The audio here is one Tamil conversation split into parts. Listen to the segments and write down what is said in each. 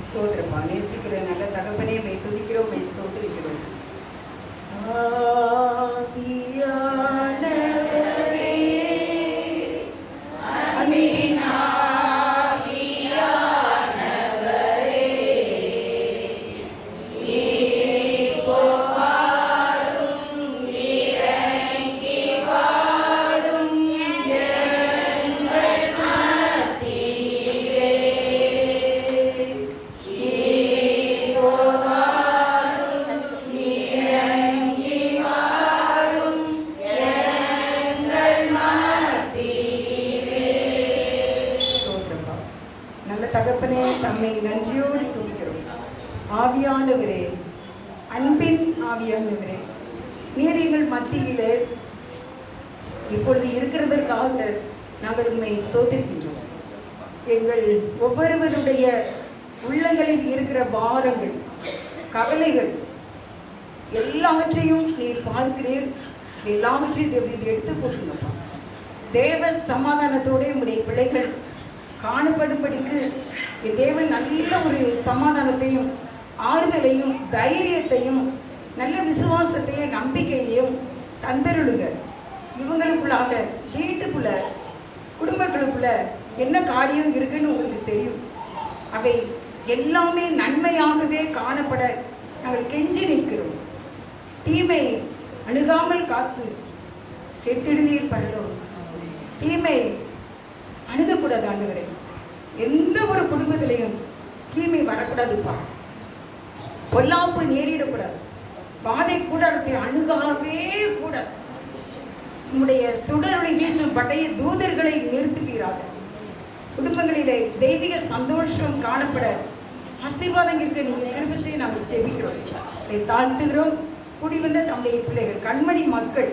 ஸ்தோத்திரப்பா. நேசிக்கிற நல்ல தகப்பனே, மை துதிக்கிறோம், மை ஸ்தோத்திரிக்கிறோம். ஆவியானவரே, அன்பின் ஆவியானவரே, இப்போ வாரும், இறங்கி வாரும் எங்கள் மத்தியிலே. இப்போ வாரும், இறங்கி வாரும் எங்கள் மத்தியிலே. ஸ்தோத்திரப்பா. நல்ல தகப்பனே, தம்மை நன்றியோடு துதிக்கிறோம். ஆவியானவரே, அன்பின் ஆவியானவரே, நீர் எங்கள் மத்தியிலே இப்பொழுது இருக்கிறதற்காக நாங்கள் உண்மை ஸ்தோத்திரிக்கின்றோம். எங்கள் ஒவ்வொருவருடைய உள்ளங்களில் இருக்கிற பாரங்கள், கவலைகள் எல்லாவற்றையும் நீர் பார்க்கிறீர். எல்லாவற்றையும் எடுத்து போட்டுங்கப்பா. தேவ சமாதானத்தோடு உடைய பிள்ளைகள் காணப்படும்படிக்கு என் தேவன் நல்ல ஒரு சமாதானத்தையும் ஆறுதலையும் தைரியத்தையும் நல்ல விசுவாசத்தையும் நம்பிக்கையையும் தந்தருளுங்க. இவங்களுக்குள்ளாக வீட்டுக்குள்ள குடும்பங்களுக்குள்ள என்ன காரியம் இருக்குன்னு உங்களுக்கு தெரியும். அவை எல்லாமே நன்மையாகவே காணப்பட நாங்கள் கெஞ்சி நிற்கிறோம். தீமை அணுகாமல் காத்து செத்திடுவீர் பரலோகம். தீமை அணுகக்கூடாது ஆண்டவரே. எந்த ஒரு குடும்பத்திலையும் தீமை வரக்கூடாதுப்பா. பொல்லாப்பு நேரிடக்கூடாது. பாதை கூட அணுகாவே கூடாது. உங்களுடைய சுடருடைய வீசும் படைய தூதர்களை நிறுத்துவீராக. குடும்பங்களிலே தெய்வீக சந்தோஷம் காணப்பட ஆசீர்வாதம் இருக்க நீங்கள் கிருபை செய்ய நாங்கள் செபிக்கிறோம். இதை தாழ்த்துகிறோம். கூடி வந்த தம்முடைய பிள்ளைகள், கண்மணி மக்கள்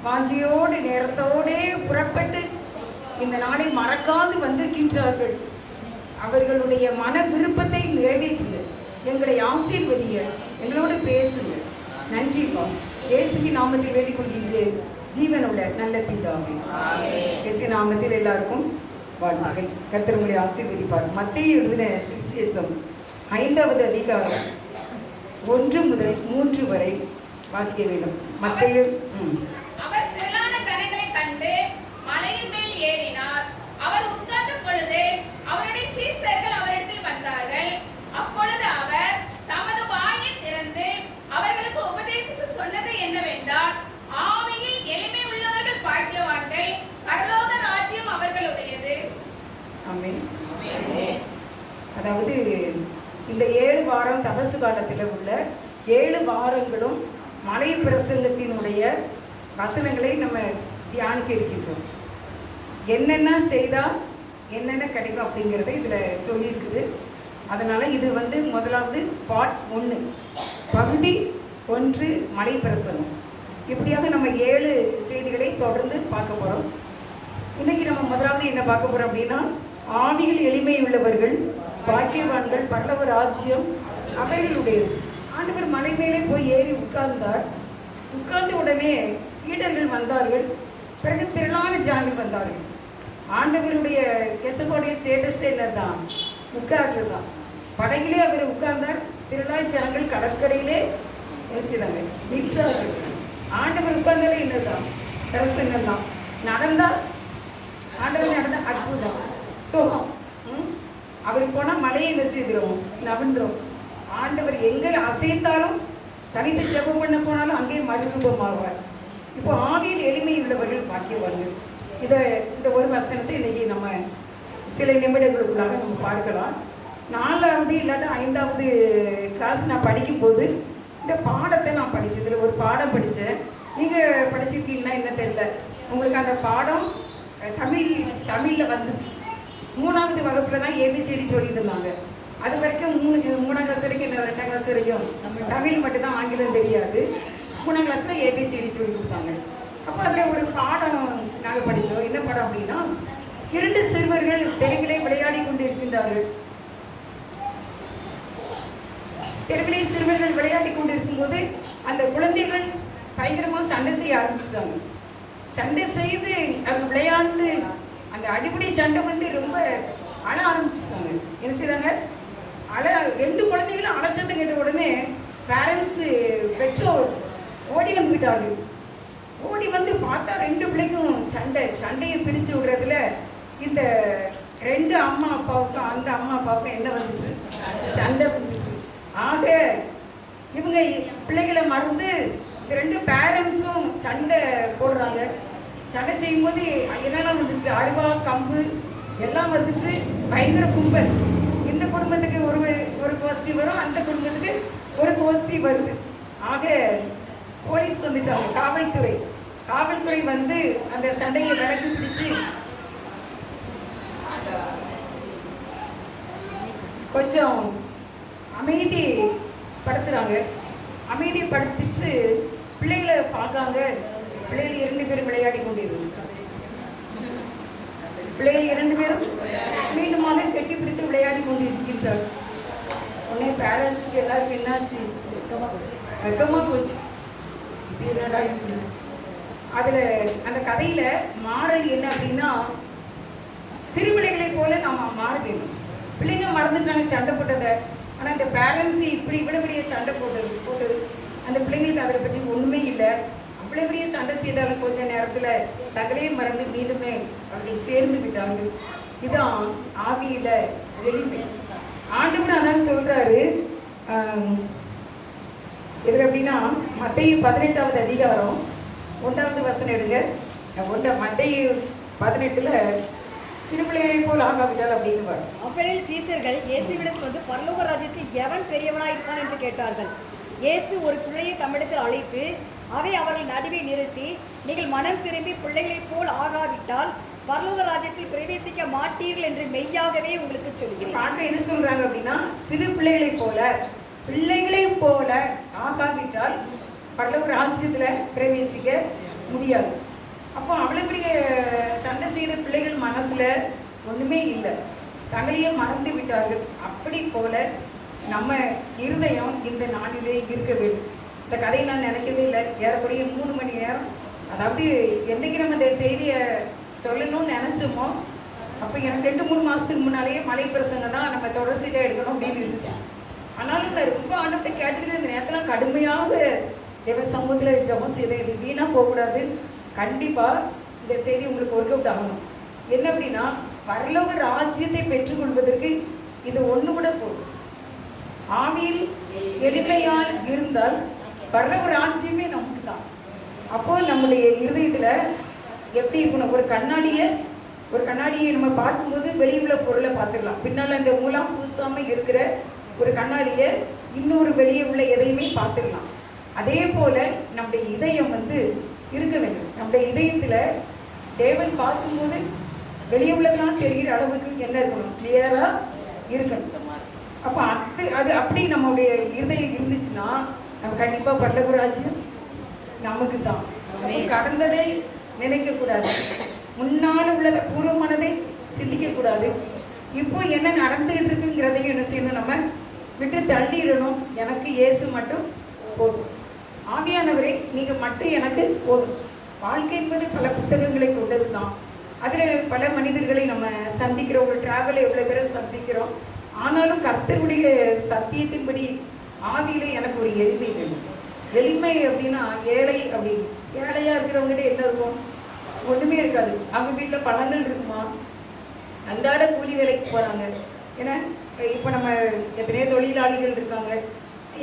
வாஞ்சியோடு நேரத்தோடே புறப்பட்டு இந்த நாளை மறக்காது வந்திருக்கின்றார்கள். அவர்களுடைய மன விருப்பத்தை நிறைவேற்றுங்க. எங்களை ஆசீர்வதிய, எங்களோடு பேசுங்க. நன்றிப்பா. இயேசுவின் நாமத்தில் வேண்டிக் கொள்கின்றேன் ஜீவனுள்ள நல்ல பிதாவே. இயேசு நாமத்தில் எல்லாருக்கும் வாழ்த்துக்கள். கர்த்தர் உங்களை ஆசீர்வதிப்பார். மத்தேயு எழுதின சுவிசேஷம் 5வது அதிகாரம் 1 முதல் 3 வரை வாசிக்க வேண்டும். மத்தேயு அவர் திரளான ஜனங்களை கண்டு மலையின் மேல் ஏறினார். அவர் உட்கார்ந்த பொழுது அவருடைய சீஷர்கள் அவரிடத்தில் வந்தார்கள். அப்பொழுது அவர் தமது வாயை திறந்து அவர்களுக்கு உபதேசித்து சொன்னது என்னவென்றால், ஆவியில் எளிமை உள்ளவர்கள் பாக்கியவான்கள், பரலோக ராஜ்யம் அவர்களுடையது. ஆமென். அதாவது இந்த 7 வாரம் தபசு காலத்தில் உள்ள 7 வாரங்களும் மலை பிரசங்கத்தினுடைய வசனங்களை நம்ம தியானிக்க இருக்கின்றோம். என்னென்ன செய்தால் என்னென்ன கிடைக்கும் அப்படிங்கிறத இதில் சொல்லியிருக்குது. அதனால் இது முதலாவது பார்ட் 1, பகுதி 1 மலை பிரசங்கம். இப்படியாக நம்ம 7 செய்திகளை தொடர்ந்து பார்க்க போகிறோம். இன்றைக்கி நம்ம முதலாவது என்ன பார்க்க போகிறோம் அப்படின்னா, ஆவியில் எளிமை உள்ளவர்கள் பாக்கியவான்கள், பரலோக ராஜ்யம் அவைகளுடையது. ஆண்டவர் மலை மேலே போய் ஏறி உட்கார்ந்தார். உட்கார்ந்த உடனே சீடர்கள் வந்தார்கள். பிறகு திரளான ஜனங்கள் வந்தார்கள். ஆண்டவருடைய எசபோடைய ஸ்டேட்டஸ் என்ன தான்? உட்கார்றது தான். படகிலே அவர் உட்கார்ந்தார். திரளான ஜனங்கள் கடற்கரையிலே நினைச்சாங்க, நின்றார்கள். ஆண்டவர் உட்கார்ந்தாலே என்னதான்? பிரசங்கம் தான். நடந்தால் ஆண்டவர் நடந்த அற்புதம், சோகம். அவர் போனால் மலையை என்ன செய்கிறோம்? நவன்றோம். ஆண்டவர் எங்கே அசைத்தாலும், தனித்து ஜெபம் பண்ண போனாலும் அங்கே மறுரூபமாகுவார். இப்போ ஆவியில் எளிமை உள்ளவர்கள் பாக்கியவான்கள். இந்த ஒரு வசனத்தை இன்றைக்கி நம்ம சில நிமிடங்களுக்குள்ளாக நம்ம பார்க்கலாம். 4வது இல்லாட்டா 5வது கிளாஸ் நான் படிக்கும்போது இந்த பாடத்தை நான் படித்தேன். இதில் ஒரு பாடம் படித்தேன். நீங்கள் படிச்சிருக்கீங்கன்னா என்ன தெரியல. உங்களுக்கு அந்த பாடம் தமிழில் வந்துச்சு. 3வது வகுப்பில் தான் ஏபிசிடி சொல்லிட்டு இருந்தாங்க. அது வரைக்கும் 3ஆம் கிளாஸ் வரைக்கும், இந்த 2ஆம் கிளாஸ் வரைக்கும் தமிழ் மட்டும்தான், ஆங்கிலம் தெரியாது. 3ஆம் கிளாஸில் ஏபிசிடி சொல்லி கொடுத்தாங்க. அப்போ அதில் ஒரு பாடம் நாங்கள் படித்தோம். என்ன பாடம் அப்படின்னா, 2 சிறுவர்கள் தெருவிலே விளையாடி கொண்டு இருக்கின்றார்கள். தெருவிலே சிறுவர்கள் விளையாடி கொண்டு இருக்கும்போது அந்த குழந்தைகள் பயங்கரமாக சண்டை செய்ய ஆரம்பிச்சிட்டாங்க. சண்டை செய்து அது விளையாண்டு அந்த அடிப்படை சண்டை ரொம்ப அழ ஆரம்பிச்சிட்டாங்க. என்ன செய்தாங்க? அழ 2 குழந்தைகளும் அலட்சத்தை கேட்ட உடனே பேரண்ட்ஸு பெற்றோர் ஓடி வந்துவிட்டாங்க. ஓடி வந்து பார்த்தா 2 பிள்ளைக்கும் சண்டையை பிரித்து விடுறதுல இந்த 2 அம்மா அப்பாவுக்கும் அந்த அம்மா அப்பாவுக்கும் என்ன வந்துச்சு? சண்டை வந்துச்சு. ஆக இவங்க பிள்ளைகளை மறந்து இந்த 2 பேரண்ட்ஸும் சண்டை போடுறாங்க. சண்டை செய்யும்போது என்னெல்லாம் வந்துச்சு? அருவா, கம்பு எல்லாம் வந்துச்சு. பயங்கர கும்பல். இந்த குடும்பத்துக்கு ஒரு கோஷ்டி வரும், அந்த குடும்பத்துக்கு ஒரு கோஷ்டி வருது. ஆக போலீஸ் வந்துட்டாங்க, காவல்துறை வந்து அந்த சண்டையை விலக்கி பிடிச்சு கொஞ்சம் அமைதிப்படுத்துறாங்க. அமைதிப்படுத்திட்டு பிள்ளைகளை பார்க்காங்க. பிள்ளைகள் 2 பேரும் விளையாடி கொண்டிருந்தாங்க. பிள்ளைகள் 2 பேரும் மீண்டுமாக கெட்டி பிடித்து விளையாடி கொண்டிருக்கின்றார். உடனே பேரண்ட்ஸுக்கு எல்லாருக்கும் என்னாச்சு? வெக்கமாக போச்சு. இது என்னடா இது? அதில் அந்த கதையில் மாறல் என்ன அப்படின்னா, சிறு பிள்ளைகளை போல நாம் மாற வேணும். பிள்ளைங்க மறந்துட்டாங்க சண்டை போட்டதை. ஆனால் இந்த பேரண்ட்ஸு இப்படி இவ்வளோ பெரிய சண்டை போட்டது அந்த பிள்ளைங்களுக்கு அதை பற்றி ஒன்றுமே இல்லை. அவ்வளோ பெரிய சண்டை செய்தாலும் கொஞ்ச நேரத்தில் தகலையும் மறந்து மீண்டுமே அவர்கள் சேர்ந்து விட்டாங்க. இதுதான் ஆவியில் வெளிமை. ஆண்டவர் அதான் சொல்கிறாரு. எது அப்படின்னா மத்தேயு 18வது அதிகாரம் 1வது வசனம் எடுங்க. மத்தேயு 18ல் சிறு பிள்ளைகளை போல் ஆகாவிட்டால் அப்படின்னு வரும். அப்பொழுது சீசர்கள் இயேசுவிடத்தில் வந்து பரலோக ராஜ்யத்தில் எவன் பெரியவனாய் இருப்பான் என்று கேட்டார்கள். இயேசு ஒரு பிள்ளையை தம்மிடத்தில் அழைத்து அதை அவர்கள் நடுவே நிறுத்தி, நீங்கள் மனம் திரும்பி பிள்ளைகளைப் போல் ஆகாவிட்டால் பரலோக ராஜ்யத்தில் பிரவேசிக்க மாட்டீர்கள் என்று மெய்யாகவே உங்களுக்கு சொல்கிறேன். ஆண்டவர் என்ன சொல்றாங்க அப்படின்னா, சிறு பிள்ளைகளைப் போல ஆகாவிட்டால் பரலோக ராஜ்யத்தில் பிரவேசிக்க முடியாது. அப்போ அவ்வளோ பெரிய சண்டை செய்த பிள்ளைகள் மனசுல ஒண்ணுமே இல்லை, தங்களையே மறந்து விட்டார்கள். அப்படி போல நம்ம இருதயம் இந்த நாளிலே இருக்க வேண்டும். இந்த கதையை நான் நினைக்கவே இல்லை. ஏறக்குறைய 3 மணி நேரம், அதாவது என்னைக்கு நம்ம இந்த செய்தியை சொல்லணும்னு நினச்சோமோ அப்போ எனக்கு 2-3 மாதத்துக்கு முன்னாலேயே மலை பிரசங்கம் தான் நம்ம தொடர் செய்தியாக எடுக்கணும் அப்படின்னு இருந்துச்சு. ஆனாலும் நான் ரொம்ப ஆண்டவத்தை கேட்டுக்கிட்டு இந்த நேரத்தில் கடுமையாக தேவ சமூகத்தில் ஜெபம் செய்தேன். இது வீணாக போகக்கூடாது. கண்டிப்பாக இந்த செய்தி உங்களுக்கு ஒர்க் அவுட் ஆகணும். என்ன அப்படின்னா, பரலோக ராஜ்யத்தை பெற்றுக்கொள்வதற்கு இது ஒன்று கூட போதும். ஆவியில் எளிமையாய் இருந்தால் பரலோக ராஜ்யமே நமக்கு தான். அப்போ நம்முடைய இருதயத்தில் எப்படி இருக்கணும்? ஒரு கண்ணாடியை நம்ம பார்க்கும்போது வெளியுள்ள பொருளை பார்த்துடலாம். பின்னால் அந்த மூலம் பூசாமல் இருக்கிற ஒரு கண்ணாடியை இன்னொரு வெளியே உள்ள எதையுமே பார்த்துடலாம். அதே போல நம்முடைய இதயம் இருக்க வேண்டும். நம்முடைய இதயத்தில் தேவன் பார்க்கும்போது வெளியே உள்ளதெல்லாம் தெரிகிற அளவுக்கு என்ன இருக்கணும்? கிளியராக இருக்கணும். அப்போ அது அப்படி நம்முடைய இருதயம் இருந்துச்சுன்னா நம்ம கண்டிப்பாக பரலோக ராஜ்யம் நமக்கு தான். கடந்ததை நினைக்கக்கூடாது, முன்னால் உள்ளதை பூர்வமானதை சிந்திக்கக்கூடாது. இப்போ என்ன நடந்துகிட்டு இருக்குங்கிறதையும் என்ன செய்யணும்? நம்ம விட்டு தள்ளிடணும். எனக்கு இயேசு மட்டும் போதும். ஆவியானவரே நீங்கள் மட்டும் எனக்கு போதும். வாழ்க்கை என்பது பல புத்தகங்களை கொண்டது தான். அதில் பல மனிதர்களை நம்ம சந்திக்கிறோம். ஒரு டிராவலை எவ்வளோ பேரை சந்திக்கிறோம். ஆனாலும் கர்த்தருடைய சத்தியத்தின்படி ஆவியில் எனக்கு ஒரு எளிமை வேணும். எளிமை அப்படின்னா ஏழை அப்படின்னு. ஏழையாக இருக்கிறவங்ககிட்ட என்ன இருக்கும்? ஒன்றுமே இருக்காது. அவங்க வீட்டில் பழங்கள் இருக்குமா? அன்றாட கூலி வேலைக்கு போகிறாங்க. ஏன்னா இப்போ நம்ம எத்தனையோ தொழிலாளிகள் இருக்காங்க.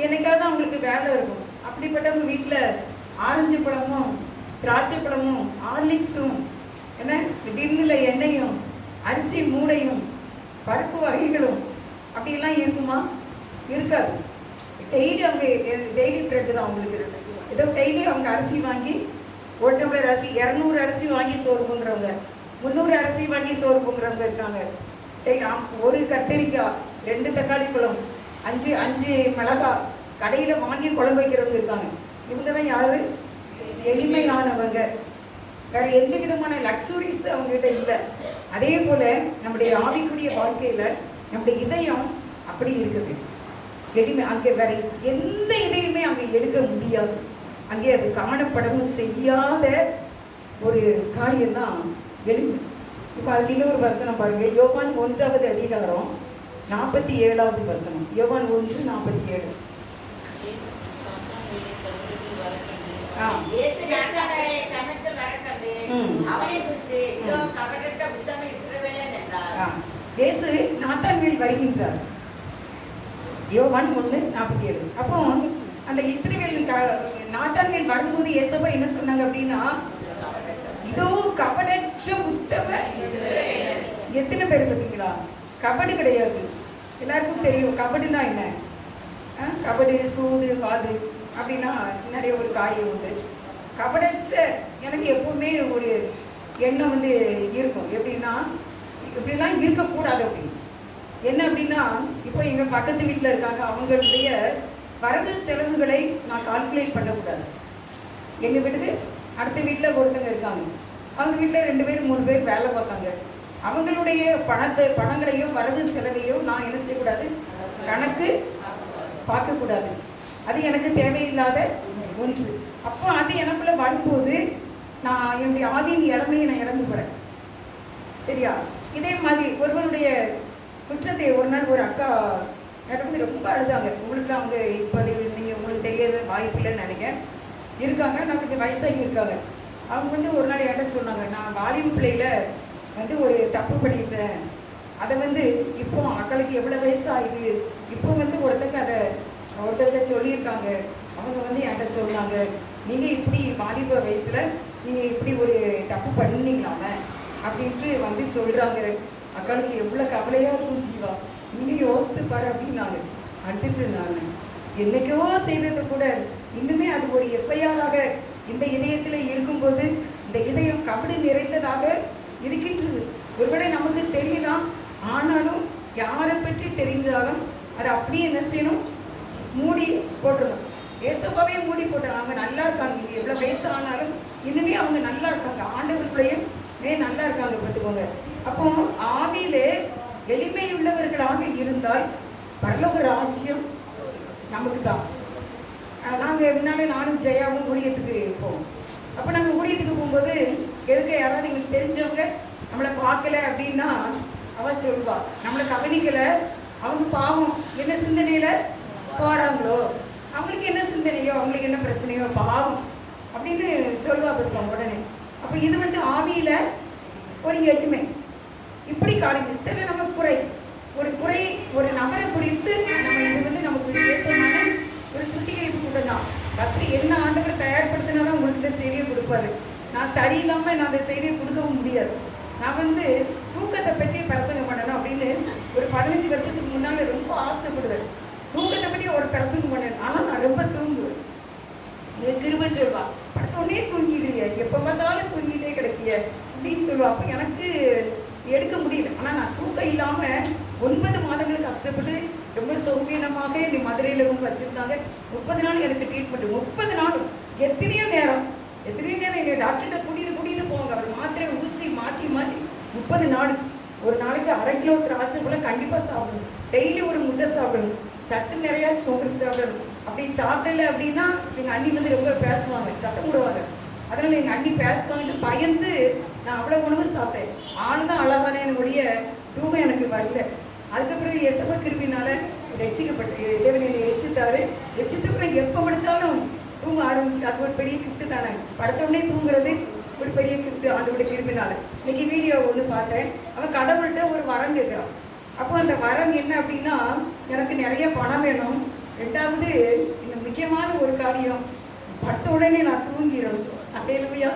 என்னைக்காவது அவங்களுக்கு வேலை இருக்கும். அப்படிப்பட்டவங்க வீட்டில் ஆரஞ்சு பழமும் திராட்சை பழமும் ஹார்லிக்ஸும் என்ன டின்னில் எண்ணெயும் அரிசி மூடையும் பருப்பு வகைகளும் அப்படிலாம் இருக்குமா? இருக்காது. டெய்லி ப்ரெட்டு தான் அவங்களுக்கு. ஏதோ டெய்லி அவங்க அரிசி வாங்கி 1 டம்ளர் அரிசி 200 அரிசி வாங்கி சோறு பொங்குறவங்க, 300 அரிசி வாங்கி சோறு பொங்குறவங்க இருக்காங்க. ஒரு கத்திரிக்காய் 2 தக்காளி பழம் 5 மிளகாய் கடையில் வாங்கி குழம்பு வைக்கிறவங்க இருக்காங்க. இவங்க தான் யாரு? எளிமையானவங்க. வேறு எந்த விதமான லக்ஸுரிஸ் அவங்ககிட்ட இல்லை. அதே போல் நம்முடைய ஆவிக்குரிய வாழ்க்கையில் நம்முடைய இதயம் அப்படி இருக்க வேண்டும். எளிமை. அங்கே வேற எந்த இதையுமே அங்கே எடுக்க முடியாது. அங்கே அது காணப்படவும் செய்யாத ஒரு காரியம்தான் எளிமை. இப்போ அதுக்கு இன்னொரு வசனம் பாருங்கள். யோவான் 1வது அதிகாரம் 47வது வசனம். யோவான் 1:47. இயேசு நாத்தானை தமக்கு வரக்கண்டு அவனை குறித்து இதோ கபடற்ற உத்தம இஸ்ரவேலன் என்றார். இயேசு நாத்தான்வேல் வருகின்றார். யோவான் 1:47. அப்போ அந்த இஸ்ரவேல் நாத்தான்வேல் வரும்போது இயேசுவா என்ன சொன்னாங்க அப்படின்னா, இதோ கபடற்ற உத்தம இஸ்ரவேலன். எத்தனை பேர் பார்த்தீங்களா? கபடு கிடையாது. எல்லாருக்கும் தெரியும் கபடுனா என்ன. கபடு, சூது, காது அப்படின்னா நிறைய ஒரு காரியம் உண்டு. கபடற்ற எனக்கு எப்பவுமே ஒரு எண்ணம் வந்து இருக்கும். எப்படின்னா இப்படிலாம் இருக்கக்கூடாது அப்படின்னு. என்ன அப்படின்னா, இப்போ எங்கள் பக்கத்து வீட்டில் இருக்காங்க, அவங்களுடைய வரவு செலவுகளை நான் கால்குலேட் பண்ணக்கூடாது. எங்கள் வீட்டுக்கு அடுத்த வீட்டில் ஒருத்தங்க இருக்காங்க, அவங்க வீட்டில் 2 பேர் 3 பேர் வேலை பார்க்காங்க. அவங்களுடைய பணங்களையோ வரவு செலவையோ நான் என்ன செய்யக்கூடாது, கணக்கு பார்க்கக்கூடாது. அது எனக்கு தேவையில்லாத ஒன்று. அப்போ அது எனக்குள்ள வரும்போது நான் என்னுடைய ஆவியின் இளமையை நான் இழந்து போகிறேன். சரியா? இதே மாதிரி ஒருவருடைய குற்றத்தை ஒரு நாள் ஒரு அக்கா எனக்கு ரொம்ப அழுதாங்க. உங்களுக்கு அவங்க இப்போ நீங்கள் உங்களுக்கு தெரியாத வாய்ப்பு இல்லைன்னு நினைக்கிறேன். இருக்காங்க, நான் கொஞ்சம் வயசாகி இருக்காங்க. அவங்க வந்து ஒரு நாள் என்கிட்ட சொன்னாங்க, நான் வாலிப பிள்ளையில் வந்து ஒரு தப்பு பண்ணிட்டேன். அதை வந்து இப்போ அக்களுக்கு எவ்வளோ வயசு ஆகிடுது, இப்போ வந்து ஒருத்தர்கிட்ட சொல்லியிருக்காங்க. அவங்க வந்து என்கிட்ட சொன்னாங்க, நீங்கள் இப்படி வாலிப வயசில் நீங்கள் இப்படி ஒரு தப்பு பண்ணிங்களாமே அப்படின்ட்டு வந்து சொல்கிறாங்க. அக்களுக்கு எவ்வளோ கவலையாக இருக்கும் ஜீவா, நீங்கள் யோசித்து பாரு அப்படின்னாங்க. அடுத்துட்டு நான் என்னைக்கோ செய்தது கூட இன்னுமே அது ஒரு எஃப்ஐஆராக இந்த இதயத்தில் இருக்கும்போது இந்த இதயம் கபடு நிறைந்ததாக இருக்கின்றது. ஒருவேளை நமக்கு தெரியலாம், ஆனாலும் யாரை பற்றி தெரிஞ்சாலும் அதை அப்படியே என்ன செய்யணும், மூடி போட்டுடணும். ஏசப்பாவே மூடி போட்டாங்க. அவங்க நல்லா இருக்காங்க, எவ்வளோ வயசு ஆனாலும் இன்னுமே அவங்க நல்லா இருக்காங்க, ஆண்டவர்களையும் நல்லா இருக்காங்க. பார்த்துக்கோங்க. அப்போ ஆவியிலே எளிமை உள்ளவர்களாக இருந்தால் பரலோக ராஜ்யம் நமக்கு தான். நாங்கள் முன்னாலே நானும் ஜெயாவும் ஊழியத்துக்கு போவோம். அப்போ நாங்கள் ஊழியத்துக்கு போகும்போது எதுக்கு யாராவது எங்களுக்கு தெரிஞ்சவங்க நம்மளை பார்க்கல அப்படின்னா அவள் சொல்வா, நம்மளை கவனிக்கலை, அவங்க பாவம் என்ன சிந்தனையில் போகிறாங்களோ, அவங்களுக்கு என்ன சிந்தனையோ, அவங்களுக்கு என்ன பிரச்சனையோ, பாவம் அப்படின்னு சொல்வா. பார்த்துக்கோங்க உடனே. அப்போ இது வந்து ஆவியில் ஒரு எளிமை. இப்படி காரியங்கள் சில நம்ம குறை ஒரு நபரை குறித்து நம்ம இது வந்து நமக்கு ஏற்றமான ஒரு சுத்திகரிப்பு கூட்டம் தான். ஃபஸ்ட்டு என்ன ஆண்டவர் தயார்படுத்தினாலும் உங்களுக்கு இந்த செய்தியை கொடுப்பாரு. நான் சரியில்லாமல் நான் அந்த செய்தியை கொடுக்கவும் முடியாது. நான் வந்து தூக்கத்தை பற்றி பிரசங்கம் பண்ணணும் அப்படின்னு ஒரு 15 வருஷத்துக்கு முன்னால் ரொம்ப ஆசைப்படுவேன். தூக்கத்தை பற்றி ஒரு பிரசங்கம் பண்ணேன். ஆனால் நான் ரொம்ப தூங்குவேன். திரும்ப சொல்வா, படுத்தோடனே தூங்கிடுறிய, எப்போ பார்த்தாலும் தூங்கிட்டே கிடைக்கிய அப்படின்னு சொல்லுவா. அப்போ எனக்கு எடுக்க முடியல. ஆனால் நான் தூக்கம் இல்லாமல் 9 மாதங்கள் கஷ்டப்பட்டு ரொம்ப சௌகரியமாக என்னை மதுரையில் வந்து வச்சுருந்தாங்க. 30 நாள் எனக்கு ட்ரீட்மெண்ட். 30 நாளும் எத்தனையோ நேரம் என்னை டாக்டர்கிட்ட கூட்டிகிட்டு போவாங்க. அவர் மாத்திரை ஊசி மாற்றி 30 நாள். ஒரு நாளைக்கு 1/2 கிலோ திராட்சை போல் கண்டிப்பாக சாப்பிடணும். டெய்லி ஒரு முட்டை சாப்பிடணும். தட்டு நிறையா சோம்பு சாப்பிடணும். அப்படி சாப்பிடல அப்படின்னா எங்கள் அண்ணி வந்து ரொம்ப பேசுவாங்க, சத்தம் போடுவாங்க. அதனால் எங்கள் அண்ணி பேசுவாங்கன்னு பயந்து நான் அவ்வளோ உணவு சாப்பிட்டேன். ஆளு தான் அழகான ஒழிய தூக்கம் எனக்கு வரல. அதுக்கப்புறம் எசப்ப கிருமினால ரசிக்கப்பட்டு தேவனை ரசித்தாரு. ரசித்தப்பறம் எப்போ படுத்தாலும் தூங்க ஆரம்பிச்சு. அது ஒரு பெரிய கிஃப்ட்டு தானே. படைச்சோடனே தூங்குறது ஒரு பெரிய கிஃப்ட்டு ஆண்டோட கிருமினால. இன்னைக்கு வீடியோ ஒன்று பார்த்தேன். அவன் கடவுள்கிட்ட ஒரு வரம் கேட்குறான். அப்போ அந்த வரம் என்ன அப்படின்னா, எனக்கு நிறைய பணம் வேணும், 2வது இன்னும் முக்கியமான ஒரு காரியம், படுத்த உடனே நான் தூங்கிடணும். அப்படியா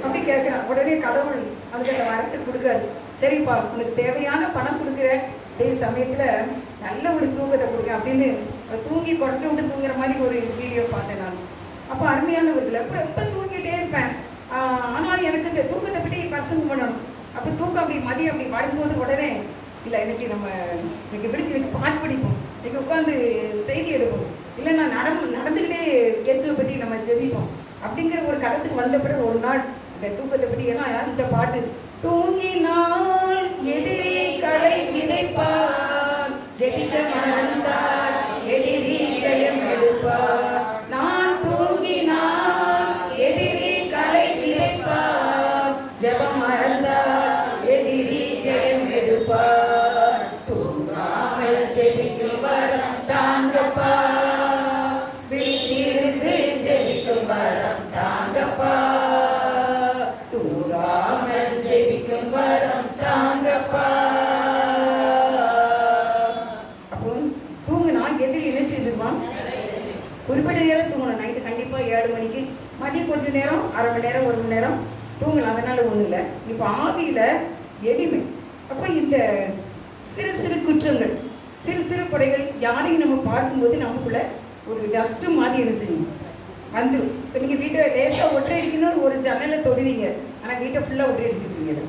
அப்படி கேட்குறான். உடனே கடவுள் அவனுக்கு அந்த வரத்தை கொடுக்காரு. சரிப்பா, உனக்கு தேவையான பணம் கொடுக்குறேன், அதே சமயத்தில் நல்ல ஒரு தூக்கத்தை கொடுங்க அப்படின்னு தூங்கி கொரட்டை விட்டு தூங்குற மாதிரி ஒரு வீடியோ பார்த்தேன் நான். அப்போ அருமையானவர்கள் அப்போ ரொம்ப தூங்கிட்டே இருப்பேன். ஆனாலும் எனக்கு இந்த தூக்கத்தை பற்றி பசங்க பண்ணணும். அப்போ தூக்கம் அப்படி மதியம் அப்படி வரும்போது உடனே இல்லை இன்னைக்கு பிடிச்சி எனக்கு பாட்டு படிப்போம், இன்னைக்கு உட்காந்து செய்தி எடுப்போம், இல்லை நான் நடந்துக்கிட்டே இயேசுவை பற்றி நம்ம ஜெபிப்போம் அப்படிங்கிற ஒரு கடத்துக்கு வந்த பிறகு ஒரு நாள் இந்த தூக்கத்தை பற்றி ஏன்னா இந்த பாட்டு, தூங்கினால் எதிரி களை விதைப்பார், ஜெயிக்க மறந்தார் எதிரி ஜெயம் எடுப்பார். நான் தூங்கினால் எதிரி களை விதைப்பார், ஜெபம் மறந்தார் எதிரி ஜெயம் எடுப்பார். தூங்காமல் ஜெபிக்கும் வரம் தாங்கப்பா, விழித்திருந்து ஜெபிக்கும் வரம் தாங்கப்பா, தூங்காமல் ஜெபிக்கும் வரம் தாங்கப்பா. அப்போ தூங்குனா எதிரி என்ன செய்திருவான்? குறிப்பிட்ட நேரம் தூங்கணும். நைட்டு கண்டிப்பாக 7 மணிக்கு, மதியம் கொஞ்ச நேரம், அரை மணி நேரம், 1 மணி நேரம் தூங்கலாம், அதனால ஒன்றும் இல்லை. இப்போ ஆவியில் எளிமை. அப்போ இந்த சிறு சிறு குற்றங்கள், சிறு சிறு குறைகள் யாரையும் நம்ம பார்க்கும்போது நமக்குள்ள ஒரு டஸ்ட்டு மாதிரி என்ன செய்யும் வந்து. இப்போ நீங்கள் வீட்டை லேசாக ஒற்றை அடிக்கணும்னு ஒரு ஜன்னலை தொடுவீங்க, ஆனால் வீட்டை ஃபுல்லாக ஒற்றை அடிச்சுருவீங்க.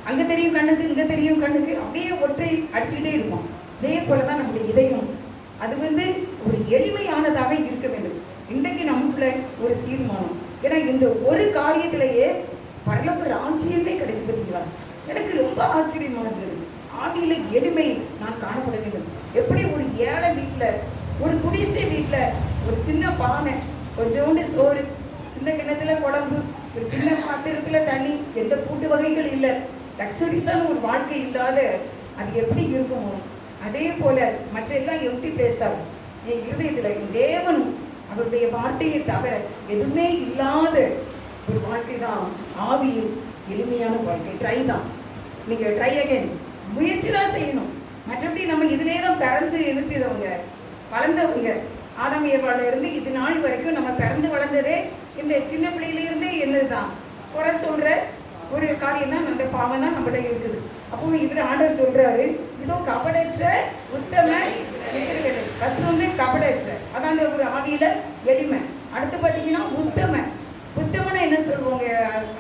அங்கே தெரியும் கண்ணுக்கு, இங்கே தெரியும் கண்ணுக்கு, அப்படியே ஒற்றை அடிச்சுக்கிட்டே இருப்போம். இதே போல தான் நம்முடைய இதயம், அது ஒரு எளிமையானதாக இருக்க வேண்டும். இன்றைக்கு நமக்குள்ள ஒரு தீர்மானம். ஏன்னா இந்த ஒரு காரியத்திலேயே பரலோக ராஜ்யமே கிடைக்கும். பார்த்தீங்களா? எனக்கு ரொம்ப ஆச்சரியமா இருந்தது. ஆவியில எளிமை நான் காணப்பட வேண்டும். எப்படி ஒரு ஏழை வீட்டில், ஒரு குடிசை வீட்டில் ஒரு சின்ன பானை, கொஞ்சோண்டு சோறு, சின்ன கிணத்துல குழம்பு, ஒரு சின்ன பாத்திரத்தில் தண்ணி, எந்த கூட்டு வகைகள் இல்லை, லக்ஸரிஸான ஒரு வாழ்க்கை இல்லாத அது எப்படி இருக்குமோ அதே போல மற்ற எல்லாம் எப்படி பேசாது என் இருதயத்தில் தேவனும் அவருடைய வார்த்தையை தவிர எதுவுமே இல்லாத ஒரு வாழ்க்கை தான் ஆவியில் எளிமையான வாழ்க்கை. ட்ரை தான், நீங்கள் ட்ரை அகைன், முயற்சி தான் செய்யணும். மற்றபடி நம்ம இதிலே தான் பிறந்து என்ன செய்தவங்க, வளர்ந்தவங்க. ஆதாம் ஏவாள்ல இருந்து இது நாள் வரைக்கும் நம்ம பிறந்து வளர்ந்ததே இந்த சின்ன பிள்ளையிலிருந்தே என்னதுதான் குறை சொல்ற ஒரு காரியம் தான், அந்த பாவம் தான் நம்மகிட்ட இருக்குது. அப்போ இவர் ஆண்டவர் சொல்றாரு, இதோ கபடற்ற உத்தம இஸ்ரவேல். ஃபர்ஸ்ட் கபடற்ற, அதான் ஒரு ஆவியில எளிமை. அடுத்து பார்த்தீங்கன்னா உத்தம. உத்தமனை என்ன சொல்லுவாங்க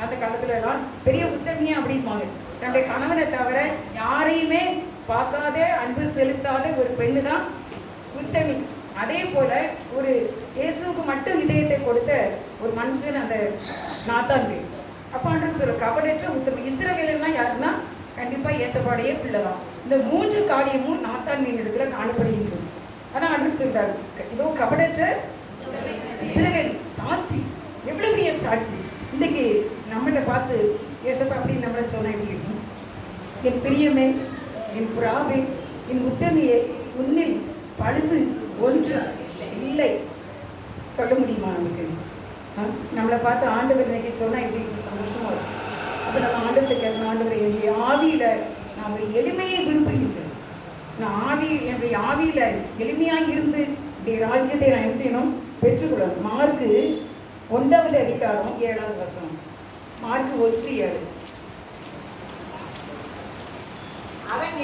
அந்த காலத்துல எல்லாம், பெரிய உத்தமியா அப்படிம்பாங்க. தன்னுடைய கணவனை தவிர யாரையுமே பார்க்காத, அன்பு செலுத்தாத ஒரு பெண்ணு தான் உத்தமி. அதே போல ஒரு இயேசுவுக்கு மட்டும் இதயத்தை கொடுத்த ஒரு மனுஷன் அந்த நாத்தான் பேர். அப்போ ஆண்டவர் சொல்ற கபடற்ற உத்தம இஸ்ரவேலன்னா யாருன்னா கண்டிப்பா இயேசுவோடைய பிள்ளை தான். இந்த 3 காரியமும் நாத்தான் மீன் இடத்துல காணப்படுகின்றது. அதான் ஆண்டவர் சொல்றாரு, இதோ கபடற்ற இஸ்ரவேல். சாட்சி, எவ்வளவு பெரிய சாட்சி. இன்னைக்கு நம்மகிட்ட பார்த்து இயேசப்பா அப்படின்னு நம்மள சொன்னா எப்படி இருக்கும்? என் பிரியமே, என் புறாவே, என் உத்தமியே, உன்னில் பழுது ஒன்று இல்லை சொல்ல முடியுமா நமக்கு? நம்மளை பார்த்து ஆண்டவர் இன்னைக்கு சொன்னா எப்படி சந்தோஷமா இருக்கும். அப்போ நம்ம ஆண்டவர்கிட்ட கேட்கணும், ஆண்டவர் என்னுடைய ஆவியில நான் ஒரு எளிமையை விரும்புகின்றேன். நான் என்னுடைய ஆவியில எளிமையாக இருந்து என்னுடைய ராஜ்யத்தை நான் என்ன செய்யணும், பெற்றுக்கொள்ளணும். மார்க்கு 1வது அதிகாரம் 7வது வசனம். மார்க்கு 1:7. அவன்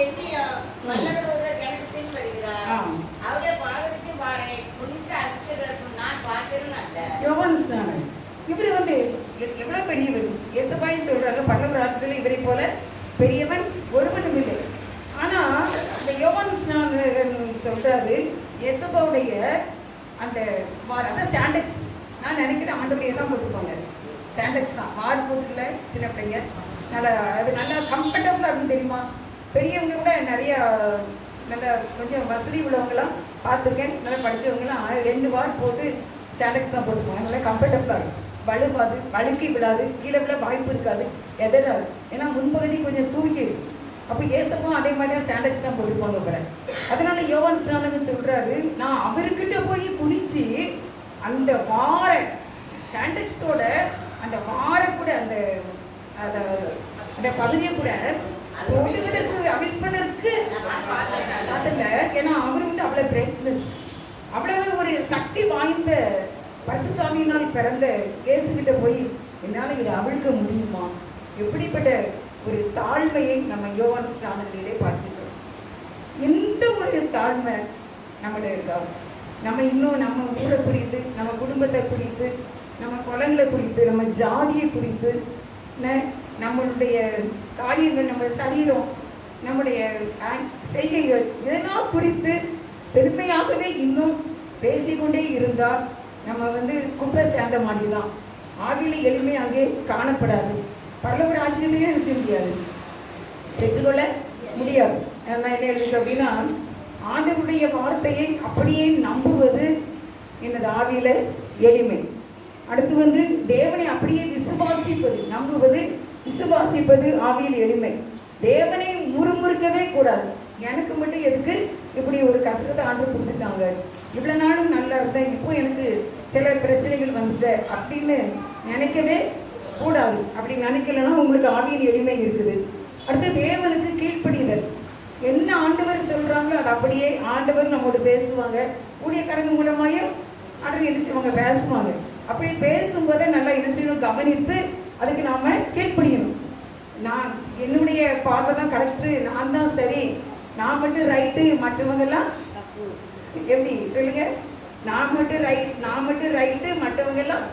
நல்லவர் ஒருவர் எனக்கு பின் வருகிறார், அவருடைய பாதத்துக்கு பாறை குனிந்து அனுப்பிச்சிருக்கும் நான் பார்க்கிறேன் அல்ல. யோவான் ஸ்நானன் இவர் எவ்வளவு பெரியவர். இயேசுபாய் சொல்றாங்க, பரலோக ராஜ்யத்தில் இவரை போல பெரியவன் ஒருவனும் இல்லை. ஆனா இந்த யோவான் ஸ்நானன் சொல்றாரு, இயேசுபாவுடைய அந்த அதான் சாண்டெக்ஸ். நான் நினைக்கிறேன் ஆண்டவரையே தான் போட்டுருப்பாங்க. சாண்டெக்ஸ் தான், வார் போட்டுக்கல சின்ன பிள்ளைங்க. அது நல்லா கம்ஃபர்டபுளாக இருக்கும் தெரியுமா. பெரியவங்க கூட நிறையா நல்லா கொஞ்சம் வசதி உள்ளவங்களாம் பார்த்துருக்கேன், நல்லா படித்தவங்களாம் 2 வார் போட்டு சாண்டெக்ஸ் தான் போட்டுக்குவாங்க. நல்லா கம்ஃபர்டபுளாக இருக்கும். வலுவாது, வழுக்கி விடாது, கீழே விட வாய்ப்பு இருக்காது, எதாவது. ஏன்னா முன்பகுதி கொஞ்சம் தூக்கி இருக்கும். அப்போ ஏசப்பும் அதே மாதிரி தான் சாண்டெக்ஸ் தான் போட்டுப்பாங்க போல. அதனால யோவான் ஸ்நானன் சொல்றாரு, நான் அவர்கிட்ட போய் குளிச்சு அந்த வார சாண்டெக்ஸோட அந்த வார கூட அந்த அந்த பகுதியை கூட தொடுவதற்கு அவிழ்ப்பதற்கு அதில், ஏன்னா அவர் அவ்வளோ பிரைட்னஸ், அவ்வளவு ஒரு சக்தி வாய்ந்த பரிசுத்தாவியினால் பிறந்த இயேசுகிட்ட போய் என்னால் இதை அவிழ்க்க முடியுமா? எப்படிப்பட்ட ஒரு தாழ்மையை நம்ம யோவான் ஸ்நானத்திலே பார்த்துட்டோம். இந்த ஒரு தாழ்மை நம்மகிட்ட இருக்கா? நம்ம இன்னும் நம்ம ஊரை குறித்து, நம்ம குடும்பத்தை குறித்து, நம்ம குலங்களை குறித்து, நம்ம ஜாதியை குறித்து, நம்மளுடைய காரியங்கள், நம்ம சரீரம், நம்முடைய செய்கைகள், இதெல்லாம் குறித்து பெருமையாகவே இன்னும் பேசிக்கொண்டே இருந்தால் நம்ம குப்பை சேர்ந்த மாதிரி தான். ஆவியில எளிமை அங்கே காணப்படாது. பரலோக ராஜ்யத்திலே செய்ய முடியாது, பெற்றுக்கொள்ள முடியாது. என்ன எழுதுக்கு அப்படின்னா, ஆண்டவருடைய வார்த்தையை அப்படியே நம்புவது எனது ஆவியில எளிமை. அடுத்து தேவனை அப்படியே விசுவாசிப்பது, நம்புவது, விசுவாசிப்பது ஆவியில் எளிமை. தேவனை முறுமுறுக்கவே கூடாது. எனக்கு மட்டும் எதுக்கு இப்படி ஒரு கஷ்டத்தை ஆண்டு கொடுத்துட்டாங்க, இவ்வளோ நாளும் நல்லா இருந்தேன், இப்போ எனக்கு சில பிரச்சனைகள் வந்துட்டு அப்படின்னு நினைக்கவே கூடாது. அப்படி நினைக்கலன்னா உங்களுக்கு ஆவியின் எளிமை இருக்குது. அடுத்து தேவனுக்கு கீழ்ப்படிதல். என்ன ஆண்டவர் சொல்கிறாங்களோ அது அப்படியே ஆண்டவர் நம்மோடு பேசுவாங்க. ஊழியக்காரங்க மூலமாயும் ஆண்டவர் என்ன செய்வாங்க, பேசுவாங்க. அப்படி பேசும்போதே நல்லா என்ன செய்யணும், கவனித்து அதுக்கு நாம் கீழ்ப்படியணும். நான் என்னுடைய பார்வை தான் கரெக்டு, நான் தான் சரி, நான் மட்டும் ரைட்டு, மற்றவங்கெல்லாம் எப்படி சொல்லுங்க, நான் மட்டும் ரைட்டு மற்றவங்கெல்லாம்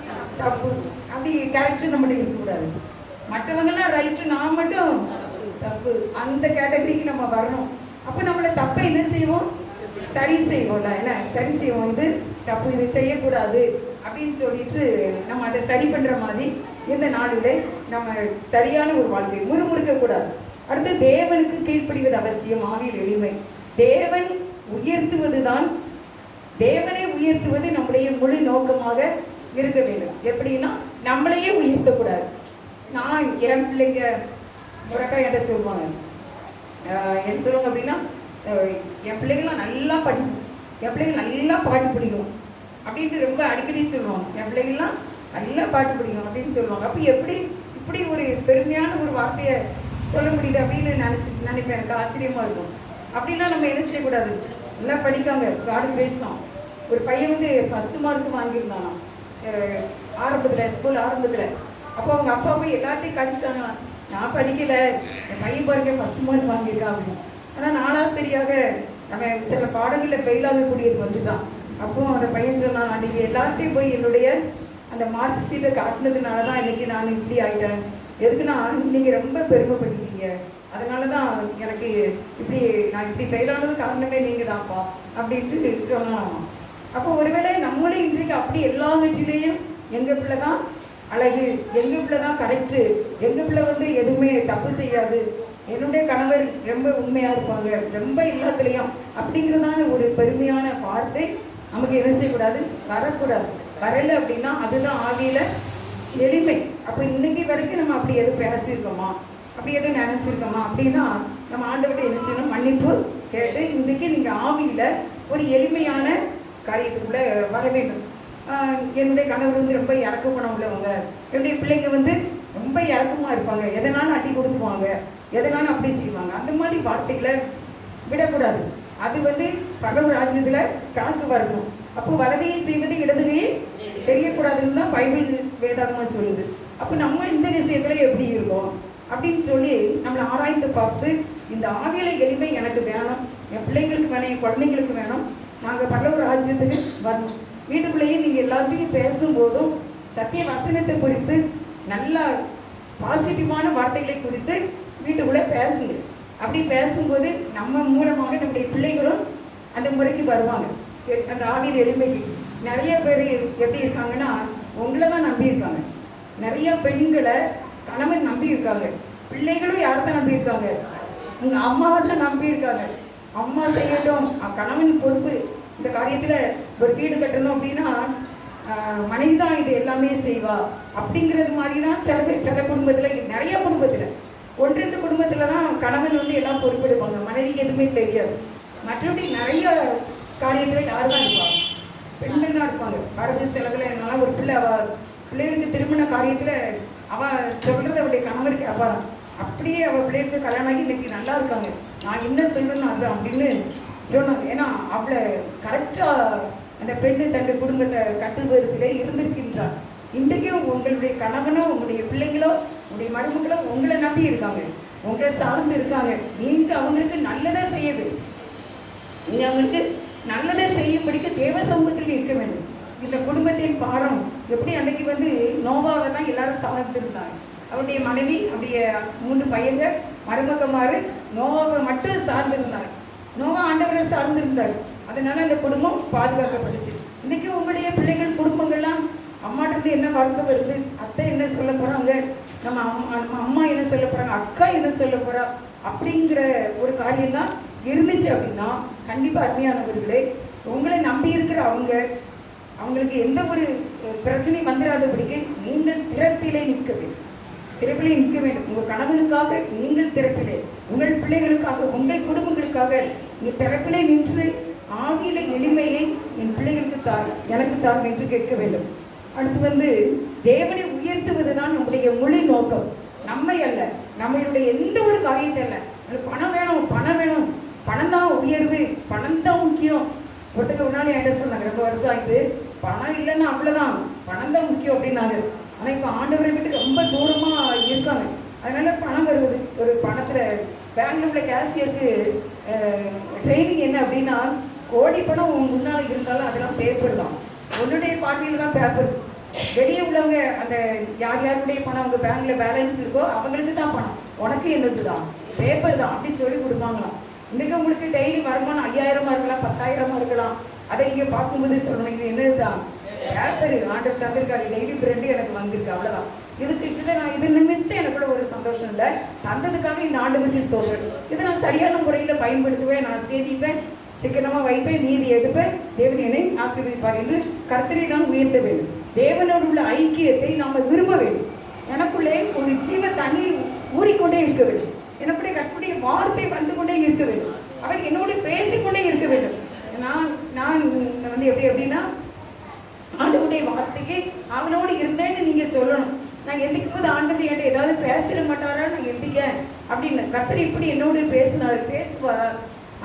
தப்பு, அப்படி கரெக்டு நம்மகிட்ட இருக்கக்கூடாது. மற்றவங்கெல்லாம் ரைட்டு, நான் மட்டும் தப்பு, அந்த கேட்டகரிக்கு நம்ம வரணும். அப்போ நம்மளை தப்பை என்ன செய்வோம், சரி செய்வோம்ல, என்ன சரி செய்வோம், இது தப்பு, இது செய்யக்கூடாது அப்படின்னு சொல்லிட்டு நம்ம அதை சரி பண்ணுற மாதிரி இந்த நாளில் நம்ம சரியான ஒரு வாழ்க்கை முறுமுறுக்கக்கூடாது. அடுத்து தேவனுக்கு கீழ்ப்படிவது அவசியம். ஆவியில் எளிமை. தேவனை உயர்த்துவது நம்முடைய முழு நோக்கமாக இருக்க வேண்டும். எப்படின்னா நம்மளையே உயர்த்தக்கூடாது. நான் என் பிள்ளைங்க முறக்கா என்ன சொல்லுவாங்க, என்ன சொல்லுவாங்க அப்படின்னா, என் பிள்ளைங்களாம் நல்லா படிக்கும், என் பிள்ளைங்க நல்லா பாட்டு பிடிக்கும் அப்படின்ட்டு ரொம்ப அடிக்கடி சொல்லுவாங்க. என் பிள்ளைங்களாம் நல்லா பாட்டு பிடிக்கும் அப்படின்னு சொல்லுவாங்க. அப்போ எப்படி இப்படி ஒரு பெருமையான ஒரு வார்த்தையை சொல்ல முடியுது அப்படின்னு நினைப்பேன். எனக்கு ஆச்சரியமாக இருக்கும். அப்படின்னா நம்ம என்ன செய்யக்கூடாது, நல்லா படிக்காங்க, காடு பேசணும். ஒரு பையன் வந்து ஃபஸ்ட்டு மார்க்கு வாங்கியிருந்தானா ஆரம்பத்தில், ஸ்கூல் ஆரம்பத்தில். அப்போ அவங்க அப்பா போய் எல்லாத்தையும் கடிச்சிட்டாங்க, நான் படிக்கலை, என் பையன் பாருங்க ஃபஸ்ட்டு மார்க் வாங்கியிருக்கான் அப்படின்னு. ஆனால் நாளாசிரியாக நம்ம சில பாடங்களில் ஃபெயில் ஆகக்கூடியது வந்துட்டான். அப்போ அந்த பையன் சொன்னான், அன்றைக்கி எல்லார்ட்டையும் போய் என்னுடைய அந்த மார்க் ஷீட்டை காட்டினதுனால தான் இன்றைக்கி நான் இப்படி ஆகிட்டேன். எதுக்குன்னா நீங்கள் ரொம்ப பெருமைப்பட்டுட்டீங்க, அதனால தான் எனக்கு நான் இப்படி ஃபெயில் ஆனது காரணமே நீங்கள் தான்ப்பா அப்படின்ட்டு சொன்னான். அப்போ ஒருவேளை நம்மளே இன்றைக்கு அப்படி எல்லா வச்சிலேயும் எங்கள் பிள்ளை தான் அழகு, எங்கள் பிள்ளை தான் கரெக்டு, எங்கள் பிள்ளை வந்து எதுவுமே தப்பு செய்யாது, என்னுடைய கணவர் ரொம்ப உண்மையாக இருப்பாங்க, ரொம்ப எல்லாத்துலேயும் அப்படிங்கிறதான ஒரு பெருமையான வார்த்தை நமக்கு என்ன செய்யக்கூடாது, வரக்கூடாது. வரலை அப்படின்னா அதுதான் ஆவியில் எளிமை. அப்போ இன்னைக்கு வரைக்கும் நம்ம அப்படி எதுவும் பேசியிருக்கோமா, அப்படி எதுவும் நினைச்சிருக்கோமா அப்படின்னா நம்ம ஆண்டவர்கிட்ட என்ன செய்யணும், மன்னிப்பு கேட்டு இன்றைக்கு நீங்கள் ஆவியில் ஒரு எளிமையான காரியத்துக்குள்ளே வர வேண்டும். என்னுடைய கணவர் வந்து ரொம்ப இறக்க குணம் உள்ளவங்க, என்னுடைய பிள்ளைங்க வந்து ரொம்ப இறக்கமாக இருப்பாங்க, எதனாலும் அட்டி கொடுத்துருவாங்க, எதனாலும் அப்படி செய்வாங்க, அந்த மாதிரி வார்த்தைகளை விடக்கூடாது. அது வந்து பரலோக ராஜ்யத்தில் கணக்கு வரணும். அப்போ வலதையை செய்வது இடதுகையை தெரியக்கூடாதுன்னு தான் பைபிள் வேதாகமாக சொல்லுது. அப்போ நம்ம இந்த விஷயத்தில் எப்படி இருக்கோம் அப்படின்னு சொல்லி நம்மளை ஆராய்ந்து பார்த்து இந்த ஆவியில எளிமை எனக்கு வேணும், என் பிள்ளைங்களுக்கு வேணும், என் குழந்தைங்களுக்கு வேணும், நாங்கள் பரலோக ராஜ்யத்துக்கு வரணும். வீட்டுக்குள்ளேயே நீங்கள் எல்லாத்தையும் பேசும்போதும் சத்திய வசனத்தை குறித்து நல்ல பாசிட்டிவான வார்த்தைகளை குறித்து வீட்டுக்குள்ளே பேசுங்க. அப்படி பேசும்போது நம்ம மூலமாக நம்முடைய பிள்ளைகளும் அந்த முறைக்கு வருவாங்க. அந்த ஆவியில் எளிமைக்கு நிறைய பேர் எப்படி இருக்காங்கன்னா உங்களை தான் நம்பியிருக்காங்க. நிறைய பெண்களை கணவன் நம்பியிருக்காங்க, பிள்ளைகளும் யாரை தான் நம்பியிருக்காங்க, உங்கள் அம்மாவை தான் நம்பியிருக்காங்க. அம்மா செய்யட்டும், கணவன் பொறுப்பு, இந்த காரியத்தில் ஒரு வீடு கட்டணும் அப்படின்னா மனைவி தான் இது எல்லாமே செய்வா அப்படிங்கிறது மாதிரி தான் சில குடும்பத்தில், நிறைய குடும்பத்தில், 1-2 குடும்பத்தில் தான் கணவன் வந்து எல்லாம் பொறுப்பெடுப்பாங்க, மனைவிக்கு எதுவுமே தெரியாது. மற்றபடி நிறைய காரியத்தில் யார் தான் இருப்பாங்க, பெண்கள் தான் இருப்பாங்க. வரவு செலவில் என்னால் ஒரு பிள்ளைகளுக்கு திருமண காரியத்தில் அவள் சொல்கிறது அவருடைய கணவருக்கு அவள் அப்படியே அவள் பிள்ளைகளுக்கு கல்யாணம் ஆகி இன்னைக்கு நல்லா இருக்காங்க, நான் என்ன சொல்லணும் அது அப்படின்னு சொன்னாங்க. ஏன்னா அவளை கரெக்டாக அந்த பெண்ணு தன்னுடைய குடும்பத்தை கட்டுவதிலே இருந்திருக்கின்றாள். இன்றைக்கும் உங்களுடைய கணவனோ உங்களுடைய பிள்ளைங்களோ உங்களுடைய மருமகளோ உங்களை நம்பி இருக்காங்க, உங்களை சார்ந்து இருக்காங்க. நீங்கள் அவங்களுக்கு நல்லதை செய்ய வேண்டும், நீங்கள் அவங்களுக்கு நல்லதை செய்யும்படிக்கு தேவ சமூகத்தில் இருக்க வேண்டும். இந்த குடும்பத்தின் பாரம் எப்படி அன்னைக்கு வந்து நோவாவை தான் எல்லாரும் சாதிச்சிருந்தாங்க. அவருடைய மனைவி, அவருடைய 3 பையங்க, மருமகமாறு நோவாவை மட்டும் சார்ந்திருந்தாங்க. நோவா ஆண்டவரை சார்ந்திருந்தார், அதனால அந்த குடும்பம் பாதுகாக்கப்பட்டுச்சு. இன்னைக்கு உங்களுடைய பிள்ளைகள் குடும்பங்கள்லாம் அம்மாட்ட என்ன வார்த்தை வருது, அத்தை என்ன சொல்ல போகிறாங்க, நம்ம அம்மா என்ன சொல்ல போகிறாங்க, அக்கா என்ன சொல்ல போகிறா அப்படிங்கிற ஒரு காரியம்தான் இருந்துச்சு அப்படின்னா கண்டிப்பாக அருமையானவர்களே, உங்களை நம்பி இருக்கிற அவங்களுக்கு எந்த ஒரு பிரச்சனையும் வந்துடாதபடிக்கு நீங்கள் திறப்பிலே நிற்க வேண்டும். திறப்பிலே நிற்க வேண்டும். உங்கள் கணவனுக்காக நீங்கள் திறப்பிலே, உங்கள் பிள்ளைகளுக்காக, உங்கள் குடும்பங்களுக்காக நீ திறப்பிலே நின்று ஆவியில எளிமையை என் பிள்ளைகளுக்கு தார், எனக்கு தார் என்று கேட்க வேண்டும். அடுத்து தேவனை உயர்த்துவது தான் நம்முடைய முழு நோக்கம். நம்மை அல்ல, நம்மளுடைய எந்த ஒரு காரியத்தை அல்ல. பணம் வேணும், பணம் வேணும், பணம் தான் உயர்வு, பணம் தான் முக்கியம். ஒருத்தங்க முன்னாடி என்கிட்ட சொன்னாங்க, ரொம்ப வருஷம் ஆயிட்டு, பணம் இல்லைன்னா அவ்வளோதான், பணம் தான் முக்கியம் அப்படின்னாங்க. ஆனால் இப்போ ஆண்டவரை விட்டு ரொம்ப தூரமாக இருக்காங்க. அதனால பணம் வருவது, ஒரு பணத்தில் பேங்க்ல உள்ள கேஷியருக்கு ட்ரைனிங் என்ன அப்படின்னா, கோடி பணம் உன் முன்னால் இருந்தாலும் அதெல்லாம் பேப்பர் தான், உன்னுடைய பார்வையில் தான் பேப்பர். வெளியே உள்ளவங்க அந்த யார் யாருடைய பணம் அவங்க பேங்க்ல பேலன்ஸ் இருக்கோ அவங்களுக்கு தான் பணம், உனக்கு என்னது தான் பேப்பர் தான் அப்படி சொல்லி கொடுப்பாங்களாம். இன்றைக்கி உங்களுக்கு டெய்லி வருமானம் 5000 இருக்கலாம், 10,000 இருக்கலாம். அதை நீங்கள் பார்க்கும்போது சொல்லணும், இது என்னது தான் பேப்பர், ஆண்டவர் தந்திருக்காரு, டெய்லி பிரெண்டு எனக்கு வந்திருக்கு, அவ்வளோதான். இதுக்கு இதில் நான் இது நிமித்தம் எனக்குள்ள ஒரு சந்தோஷம் இல்லை, தந்ததுக்காக இந்த ஆண்டவருக்கு ஸ்தோத்திரம். இதை நான் சரியான முறையில் பயன்படுத்துவேன், நான் சேமிப்பேன், சிக்கனமாக வைப்பேன், நீதி எடுப்பேன், தேவன் என்னை ஆசீர்வதிப்பார் என்று கர்த்தரை தான் உயர்த்த வேண்டும். தேவனோடு உள்ள ஐக்கியத்தை நாம் விரும்ப வேண்டும். எனக்குள்ளே ஒரு ஜீவ தண்ணீர் ஊறிக்கொண்டே இருக்க வேண்டும், எனக்குடைய கர்த்தருடைய வார்த்தை வந்து கொண்டே இருக்க வேண்டும், அவர் என்னோடு பேசிக்கொண்டே இருக்க வேண்டும். நான் எப்படி எப்படின்னா, ஆண்டவருடைய வார்த்தைக்கு அவனோடு இருந்தேன்னு நீங்கள் சொல்லணும். நான் எந்திக்கும் போது ஆண்டவர் என்கிட்ட ஏதாவது பேசிட மாட்டாரா, நான் எந்திக்க அப்படின்னு கர்த்தர் இப்படி என்னோடு பேசுவாரா.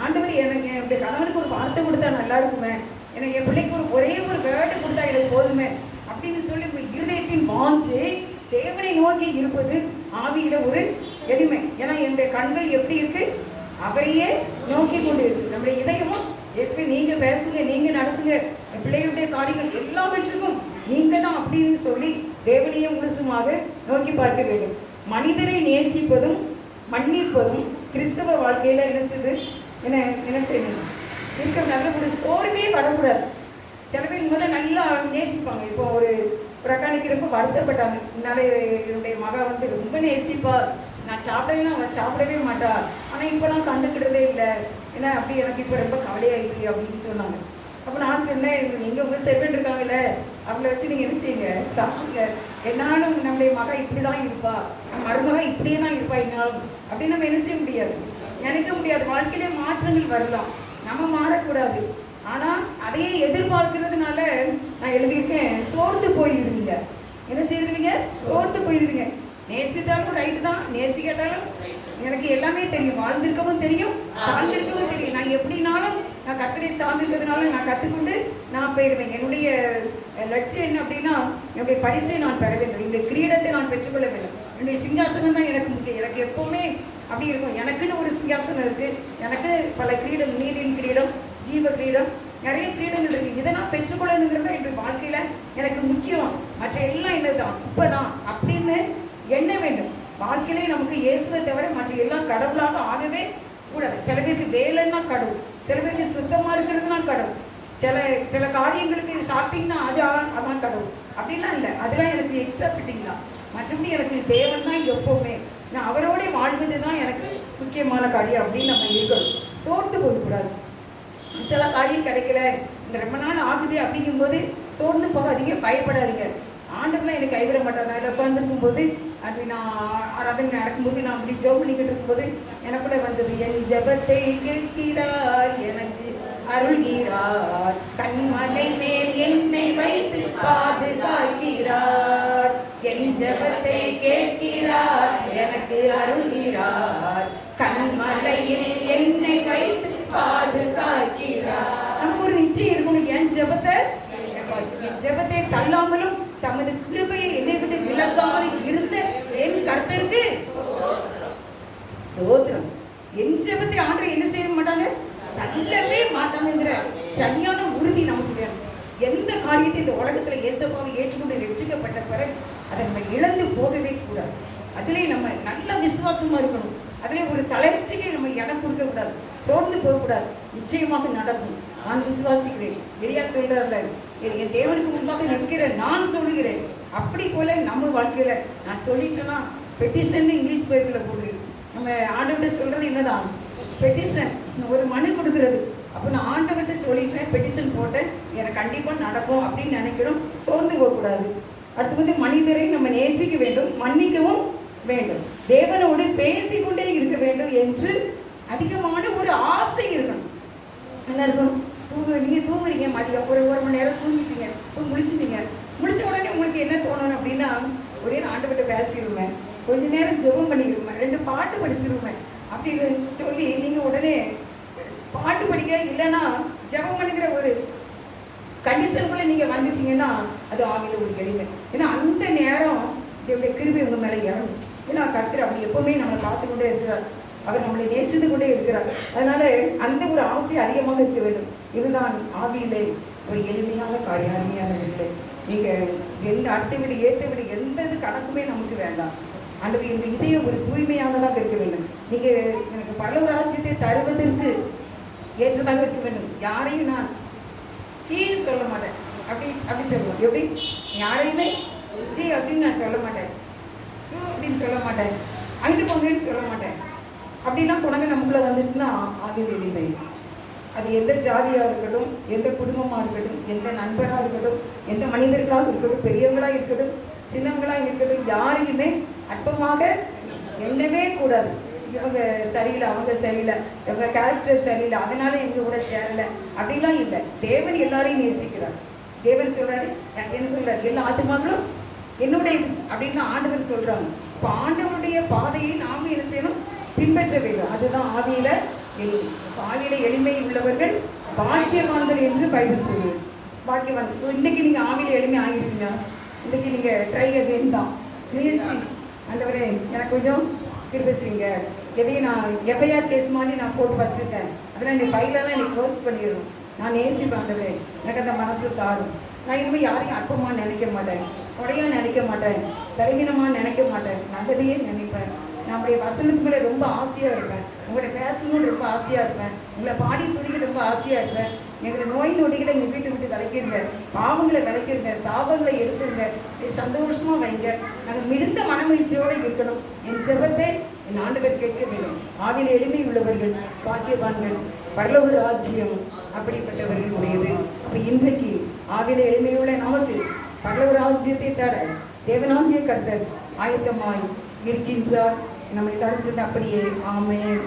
ஆண்டவர் எனக்கு என்னுடைய கணவனுக்கு ஒரு வார்த்தை கொடுத்தா நல்லா இருக்குமே, எனக்கு என் பிள்ளைக்கு ஒரே ஒரு வேர்டு கொடுத்தா எனக்கு போதுமே அப்படின்னு சொல்லி இருதயத்தின் வாஞ்சு தேவனை நோக்கி இருப்பது ஆவியில ஒரு எளிமை. ஏன்னா என்னுடைய கண்கள் எப்படி இருக்கு, அவரையே நோக்கி கொண்டு இருக்கு. நம்முடைய இதயமும் எஸ்பி நீங்க பேசுங்க, நீங்க நடத்துங்க, பிள்ளைகளுடைய காரியங்கள் எல்லாவற்றுக்கும் நீங்க தான் அப்படின்னு சொல்லி தேவனையே முழுசுமாக நோக்கி பார்க்க வேண்டும். மனிதரை நேசிப்பதும் மன்னிப்பதும் கிறிஸ்தவ வாழ்க்கையில என்ன செய்யணும் இருக்க நல்ல ஒரு சோர்வே வரக்கூடாது. சில பேர் முதல் நல்லா நேசிப்பாங்க. இப்போ ஒரு பிரகாணிக்கிறப்ப வருத்தப்பட்டாங்க, என்னால் என்னுடைய மகா ரொம்ப நேசிப்பா, நான் சாப்பிடவேன்னா அவன் சாப்பிடவே மாட்டா, ஆனால் இப்போலாம் கண்டுக்கிட்டதே இல்லை, ஏன்னா அப்படி எனக்கு இப்போ ரொம்ப கவலையாயிடுச்சு அப்படின்னு சொன்னாங்க. அப்போ நான் சொன்னேன், நீங்கள் உங்கள் செர்வெண்ட் இருக்காங்கல்ல, அவங்கள வச்சு நீங்கள் என்ன செய்யுங்க, சாப்பிடுங்க. என்னாலும் நம்முடைய மகா இப்படி தான் இருப்பா, மருமகா இப்படியே தான் இருப்பா என்னாலும் அப்படின்னு நம்ம என்ன செய்ய முடியாது, நினைக்க முடியாது. வாழ்க்கையிலே மாற்றங்கள் வரலாம், நம்ம மாறக்கூடாது. ஆனால் அதையே எதிர்பார்க்கிறதுனால நான் எழுதியிருக்கேன், சோர்ந்து போயிடுவீங்க. என்ன செய்திருவீங்க, சோர்ந்து போயிடுவீங்க. நேசித்தாலும் ரைட்டு தான், நேசிக்காட்டாலும் எனக்கு எல்லாமே தெரியும், வாழ்ந்திருக்கவும் தெரியும், வாழ்ந்திருக்கவும் தெரியும். நான் எப்படினாலும் நான் கர்த்தரை சார்ந்திருக்கிறதுனால நான் கற்றுக்கொண்டு நான் போயிடுவேன். என்னுடைய லட்சியம் என்ன அப்படின்னா, என்னுடைய பரிசை நான் பெற வேண்டும், என்னுடைய கிரீடத்தை நான் பெற்றுக்கொள்ள வேண்டும். என்னுடைய சிங்காசனம் தான் எனக்கு முக்கியம். எனக்கு எப்போவுமே அப்படி இருக்கும், எனக்குன்னு ஒரு சிங்காசனம் இருக்குது, எனக்குன்னு பல கிரீடம், நீதியின் கிரீடம், ஜீவ கிரீடம், நிறைய கிரீடங்கள் இருக்குது. இதை நான் பெற்றுக்கொள்ளணுங்கிறத என்னுடைய வாழ்க்கையில் எனக்கு முக்கியம். மற்ற எல்லாம் என்னதான் இப்போ தான் அப்படின்னு எண்ண வேண்டும். வாழ்க்கையிலே நமக்கு இயேசுவை தவிர மற்ற எல்லாம் கடவுளாக ஆகவே கூடாது. சில பேருக்கு வேலைன்னா கடவுள், சில பேருக்கு சுத்தமாக இருக்கிறதுனா கடவுள், சில காரியங்களுக்கு ஷாப்பிங்னா அதான் கடவுள் அப்படிலாம் இல்லை. அதெல்லாம் எனக்கு எக்ஸ்ட்ரா ஃபிட்டிங்லாம். மற்றபடி எனக்கு தேவன் தான் எப்போவுமே, நான் அவரோட வாழ்வது தான் எனக்கு முக்கியமான காரியம் அப்படின்னு நம்ம இருக்கணும். சோர்ந்து போகக்கூடாது. சில காரியம் கிடைக்கல, இந்த ரொம்ப நாள் ஆகுது அப்படிங்கும்போது சோர்ந்து போகாதீங்க, பயப்படாதீங்க. ஆண்டவர்லாம் எனக்கு கைவிட மாட்டாங்க. அதில் உட்காந்துருக்கும் போது அப்படி நான் ஆராதனை நடக்கும்போது நான் அப்படி ஜெபம் பண்ணிக்கிட்டு இருக்கும்போது எனக்குள்ள வந்தது, என் ஜெபத்தை கேட்கிறார், எனக்கு அருள்கிறார், கண்மலை மேல் என்னை வைத்து பாதுகாக்கிறார், என் ஜெபத்தை கேட்கிறார், எனக்கு அருள்கிறார், கண்மலையில் என்னை வைத்து பாதுகாக்கிறார். நமக்கு ஒரு நிச்சயம் இருக்கணும், என் ஜெபத்தை தள்ளாமலும் தமது கிருபையை என்னை விட்டு விலக்காமல் இருந்த என் கர்த்தருக்கு ஸ்தோத்திரம். என் ஜெபத்தை ஆண்டவர் என்ன செய்ய மாட்டாங்க, தள்ளவே மாட்டாங்கிற சரியான உறுதி நமக்கு வேணும். எந்த காரியத்தை இந்த உலகத்துல இயேசுவை ஏற்றுக்கொண்டு ரட்சிக்கப்பட்ட பிறகு அதை நம்ம இழந்து போகவே கூடாது. அதிலே நம்ம நல்ல விசுவாசமா இருக்கணும். அதிலே ஒரு தளர்ச்சிக்கு நம்ம இடம் கொடுக்க கூடாது, சோர்ந்து போகக்கூடாது. நிச்சயமாக நடக்கும், நான் விசுவாசிக்கிறேன். வெளியா சொல்றாருல, என் தேவனுக்கு முன்பாக நிற்கிறேன், நான் சொல்லுகிறேன். அப்படி போல நம்ம வாழ்க்கையில நான் சொல்லிட்டேன்னா, பெட்டிஷன் இங்கிலீஷ் பைபிள்ல போடுது. நம்ம ஆண்டவர்கிட்ட சொல்றது என்னதான் பெட்டிஷன், ஒரு மனு கொடுக்குறது. அப்போ நான் ஆண்டவர்கிட்ட சொல்லிட்டேன், பெட்டிஷன் போட்டேன், எனக்கு கண்டிப்பாக நடக்கும் அப்படின்னு நினைக்கணும், சோர்ந்து போகக்கூடாது. அடுத்து மனிதரை நம்ம நேசிக்க வேண்டும், மன்னிக்கவும் வேண்டும், தேவனோடு பேசிக்கொண்டே இருக்க வேண்டும் என்று அதிகமான ஒரு ஆசை இருக்கணும். நல்லா இருக்கும். நீங்கள் தூங்குறீங்க, மதியம் ஒரு 1 மணி நேரம் தூங்கிச்சிங்க, முழிச்சிட்டீங்க. முழிச்ச உடனே உங்களுக்கு என்ன தோணணும் அப்படின்னா, ஒரே ஆண்டவர்கிட்ட பேசிடுவேன், கொஞ்ச நேரம் ஜெபம் பண்ணிடுவேன், 2 பாட்டு படிச்சிருவேன் அப்படின்னு சொல்லி நீங்கள் உடனே பாட்டு படிக்க இல்லைன்னா ஜெபம் பண்ணுகிற ஒரு கண்டிஷனுக்குள்ளே நீங்கள் வந்துட்டீங்கன்னா அது ஆவியில் ஒரு எளிமை. ஏன்னா அந்த நேரம் இதோடைய கிருபை உங்கள் மேலே இறங்கும். ஏன்னா கர்த்தர் அப்படி எப்பவுமே நம்மளை பார்த்து கொண்டே இருக்கிறார், அவர் நம்மளை நேசித்து கொண்டே இருக்கிறார். அதனால அந்த ஒரு ஆசை அதிகமாக இருக்க வேண்டும். இதுதான் ஆவியிலே ஒரு எளிமையான காரியம். அருமையானவர்களே, நீங்கள் எந்த அட்டை விடு ஏற்ற விடு எந்த இது கணக்குமே நமக்கு வேண்டாம். ஆண்டவர் இந்த இதயம் ஒரு தூய்மையானதாக இருக்க வேண்டும். நீங்கள் எனக்கு பல ராஜ்யத்தை தருவதற்கு ஏற்றதாக இருக்க வேண்டும். யாரையும் நான் சீன்னு சொல்ல மாட்டேன், அப்படி சொல்லுவேன். எப்படி யாரையுமே சீ அப்படின்னு நான் சொல்ல மாட்டேன், அப்படின்னு சொல்ல மாட்டேன், அங்கிட்டு போங்கன்னு சொல்ல மாட்டேன். அப்படிலாம் குணங்க நமக்குள்ள வந்துட்டுன்னா ஆவியில் எளிமை. அது எந்த ஜாதியாக இருக்கட்டும், எந்த குடும்பமாக இருக்கட்டும், எந்த நண்பராக இருக்கட்டும், எந்த மனிதர்களாக இருக்கட்டும், பெரியவங்களாக இருக்கட்டும், சின்னவங்களாக இருக்கட்டும், யாரையுமே அற்பமாக எண்ணவே கூடாது. இவங்க சரியில்லை, அவங்க சரியில்லை, இவங்க கேரக்டர் சரியில்லை, அதனால எங்க கூட சேரலை அப்படிலாம் இல்லை. தேவன் எல்லாரையும் நேசிக்கிறார். தேவன் சொல்றாரு, என்ன சொல்றாரு, எல்லா ஆத்துமாக்களும் என்னுடைய அப்படின்னு ஆண்டவர் சொல்றாங்க. இப்போ ஆண்டவருடைய பாதையை நாம என்ன செய்யணும், பின்பற்ற வேண்டும். அதுதான் ஆவியில எளிமை. ஆவியில எளிமை உள்ளவர்கள் பாக்கியவான்கள் என்று பைபிள் சொல்லுது. பாக்கியவான். இன்னைக்கு நீங்க ஆவியில எளிமை ஆகிருக்கீங்க, இன்னைக்கு நீங்க ட்ரை அகைன் தான், முயற்சி. ஆண்டவரே எனக்கு கொஞ்சம் கிருபை செய்யுங்க. எதையும் நான் எஃப்ஐஆர் கேஸ் மாதிரி நான் போட்டு வச்சுருக்கேன், அதெல்லாம் நீ ஃபைலெல்லாம் எனக்கு க்ளோஸ் பண்ணிடணும். நான் நேசிப்பேன் ஆண்டவரே, எனக்கு அந்த மனசு தாரும். நான் இனிமேல் யாரையும் அற்பமாக நினைக்க மாட்டேன், குறையாக நினைக்க மாட்டேன், பலகீனமாக நினைக்க மாட்டேன், நல்லதையே நினைப்பேன். நான் உங்களுடைய வசனத்துக்கு மேலே ரொம்ப ஆசையாக இருப்பேன், உங்களுடைய பேசணும்னு ரொம்ப ஆசையாக இருப்பேன், உங்களை பாடி துதிக்க ரொம்ப ஆசையாக இருப்பேன். எங்களை நோய் நொடிகளை எங்கள் வீட்டை விட்டு விளைக்கிருங்க, பாவங்களை விளைக்கிருங்க, சாபங்களை எடுத்துருங்க, சந்தோஷமாக வைங்க. நாங்கள் மிகுந்த மனமகிழ்ச்சியோடு இருக்கணும். என் ஜெபத்தை என் ஆண்டவர் கேட்க வேண்டும். ஆவியில் எளிமை உள்ளவர்கள் பாக்கியவான்கள், பரலோக ராஜ்யம் அப்படிப்பட்டவர்கள் உடையது. அப்போ இன்றைக்கு ஆவியில் எளிமையுள்ள நமக்கு பரலோக ராஜ்யத்தை தர தேவனாகிய கர்த்தர் ஆயத்தமாய் இருக்கின்றார். நம்ம எல்லாரும் சேர்ந்து அப்படியே ஆமென்.